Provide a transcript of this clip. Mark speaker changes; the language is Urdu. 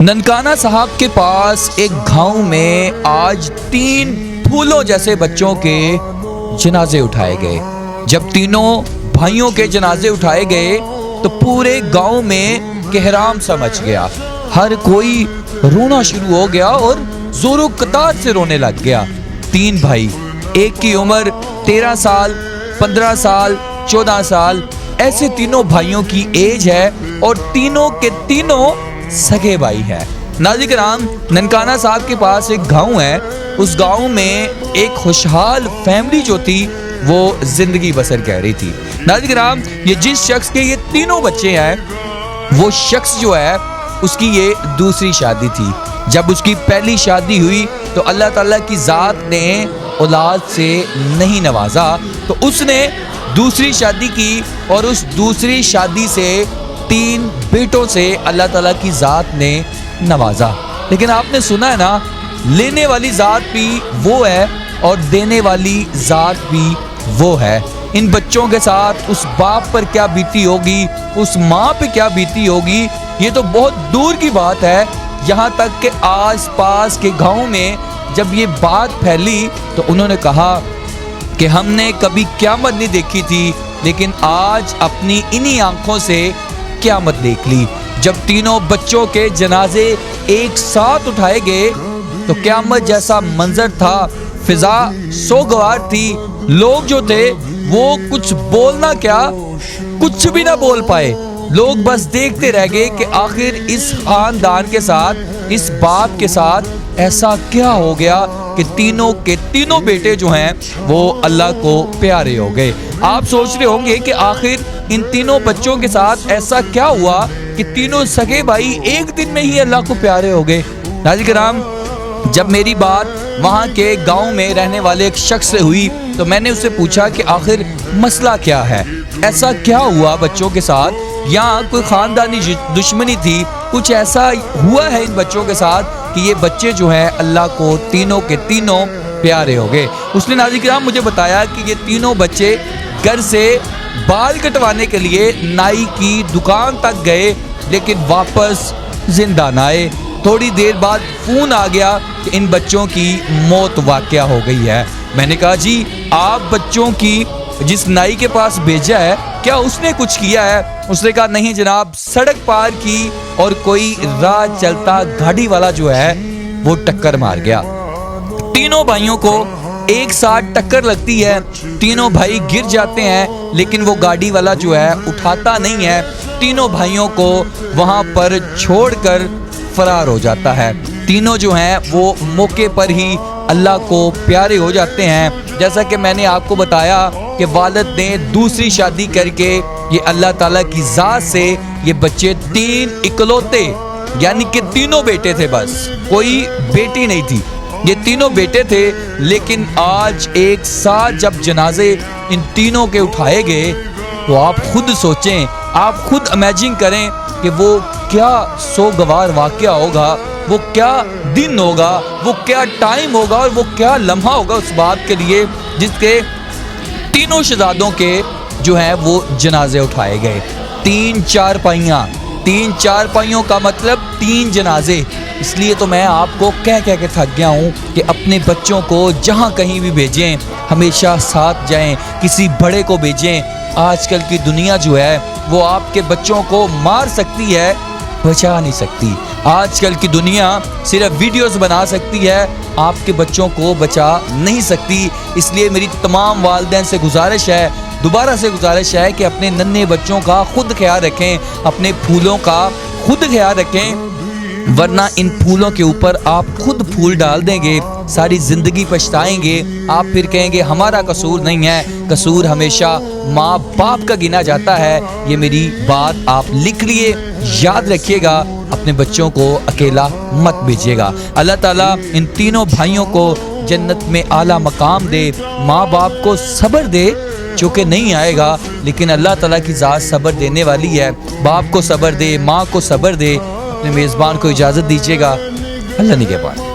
Speaker 1: ننکانہ صاحب کے پاس ایک گاؤں میں آج 3 پھولوں جیسے بچوں کے جنازے اٹھائے گئے۔ جب تینوں بھائیوں کے جنازے اٹھائے گئے تو پورے گاؤں میں کہرام سا مچ گیا۔ ہر کوئی رونا شروع ہو گیا اور زور و قطار سے رونے لگ گیا۔ 3 بھائی، ایک کی عمر 13 سال، 15 سال، 14 سال، ایسے تینوں بھائیوں کی ایج ہے اور تینوں کے تینوں سگے بھائی ہے۔ ناظرین کرام، ننکانہ صاحب کے پاس ایک گاؤں ہے۔ اس گاؤں میں ایک خوشحال فیملی جو تھی وہ زندگی بسر کر رہی تھی۔ ناظرین کرام، یہ جس شخص کے یہ تینوں بچے ہیں وہ شخص جو ہے اس کی یہ دوسری شادی تھی۔ جب اس کی پہلی شادی ہوئی تو اللہ تعالیٰ کی ذات نے اولاد سے نہیں نوازا تو اس نے دوسری شادی کی اور اس دوسری شادی سے 3 بیٹوں سے اللہ تعالیٰ کی ذات نے نوازا۔ لیکن آپ نے سنا ہے نا، لینے والی ذات بھی وہ ہے اور دینے والی ذات بھی وہ ہے۔ ان بچوں کے ساتھ اس باپ پر کیا بیتی ہوگی، اس ماں پہ کیا بیتی ہوگی، یہ تو بہت دور کی بات ہے۔ یہاں تک کہ آس پاس کے گاؤں میں جب یہ بات پھیلی تو انہوں نے کہا کہ ہم نے کبھی قیامت نہیں دیکھی تھی لیکن آج اپنی انہی آنکھوں سے قیامت دیکھ لی۔ جب تینوں بچوں کے جنازے ایک ساتھ اٹھائے گئے تو قیامت جیسا منظر تھا۔ فضا سوگوار تھی۔ لوگ جو تھے وہ کچھ بولنا کیا، کچھ بھی نہ بول پائے۔ لوگ بس دیکھتے رہ گئے کہ آخر اس خاندان کے ساتھ، اس باپ کے ساتھ ایسا کیا ہو گیا کہ تینوں کے تینوں بیٹے جو ہیں وہ اللہ کو پیارے ہو گئے۔ آپ سوچ رہے ہوں گے کہ آخر ان تینوں بچوں کے ساتھ ایسا کیا ہوا کہ تینوں سگے بھائی ایک دن میں ہی اللہ کو پیارے ہو گئے۔ ناظرین کرام، جب میری بات وہاں کے گاؤں میں رہنے والے ایک شخص سے ہوئی تو میں نے اس سے پوچھا کہ آخر مسئلہ کیا ہے، ایسا کیا ہوا بچوں کے ساتھ، یا کوئی خاندانی دشمنی تھی، کچھ ایسا ہوا ہے ان بچوں کے ساتھ کہ یہ بچے جو ہیں اللہ کو تینوں کے تینوں پیارے ہو گئے۔ اس نے ناظرین کرام مجھے بتایا کہ یہ تینوں بچے گھر سے بال کٹوانے کے لیے نائی کی دکان تک گئے لیکن واپس زندہ نہ آئے۔ تھوڑی دیر بعد فون آ گیا کہ ان بچوں کی موت واقع ہو گئی ہے۔ میں نے کہا جی، آپ بچوں کی جس نائی کے پاس بھیجا ہے کیا اس نے کچھ کیا ہے؟ اس نے کہا نہیں جناب، سڑک پار کی اور کوئی راہ چلتا گاڑی والا جو ہے وہ ٹکر مار گیا۔ تینوں بھائیوں کو ایک ساتھ ٹکر لگتی ہے، تینوں بھائی گر جاتے ہیں لیکن وہ گاڑی والا جو ہے اٹھاتا نہیں ہے، تینوں بھائیوں کو وہاں پر چھوڑ کر فرار ہو جاتا ہے۔ تینوں جو ہیں وہ موقع پر ہی اللہ کو پیارے ہو جاتے ہیں۔ جیسا کہ میں نے آپ کو بتایا کہ والد نے دوسری شادی کر کے یہ اللہ تعالیٰ کی ذات سے یہ بچے 3 اکلوتے، یعنی کہ تینوں بیٹے تھے، بس کوئی بیٹی نہیں تھی، یہ تینوں بیٹے تھے۔ لیکن آج ایک ساتھ جب جنازے ان تینوں کے اٹھائے گئے تو آپ خود سوچیں، آپ خود امیجن کریں کہ وہ کیا سوگوار واقعہ ہوگا، وہ کیا دن ہوگا، وہ کیا ٹائم ہوگا اور وہ کیا لمحہ ہوگا اس بات کے لیے جس کے تینوں شہزادوں کے جو ہیں وہ جنازے اٹھائے گئے۔ 3 چارپائیوں کا مطلب 3 جنازے۔ اس لیے تو میں آپ کو کہہ کے تھک گیا ہوں کہ اپنے بچوں کو جہاں کہیں بھی بھیجیں ہمیشہ ساتھ جائیں، کسی بڑے کو بھیجیں۔ آج کل کی دنیا جو ہے وہ آپ کے بچوں کو مار سکتی ہے، بچا نہیں سکتی۔ آج کل کی دنیا صرف ویڈیوز بنا سکتی ہے، آپ کے بچوں کو بچا نہیں سکتی۔ اس لیے میری تمام والدین سے گزارش ہے، دوبارہ سے گزارش ہے کہ اپنے ننھے بچوں کا خود خیال رکھیں، اپنے پھولوں کا خود خیال رکھیں، ورنہ ان پھولوں کے اوپر آپ خود پھول ڈال دیں گے، ساری زندگی پچھتائیں گے۔ آپ پھر کہیں گے ہمارا قصور نہیں ہے، قصور ہمیشہ ماں باپ کا گنا جاتا ہے۔ یہ میری بات آپ لکھ لیے، یاد رکھیے گا، اپنے بچوں کو اکیلا مت بھیجیے گا۔ اللہ تعالیٰ ان تینوں بھائیوں کو جنت میں اعلیٰ مقام دے، ماں باپ کو صبر دے جو کہ نہیں آئے گا، لیکن اللہ تعالیٰ کی ذات صبر دینے والی ہے۔ باپ کو صبر دے، ماں کو صبر دے۔ اپنے میزبان کو اجازت دیجیے گا، اللہ نگہبان۔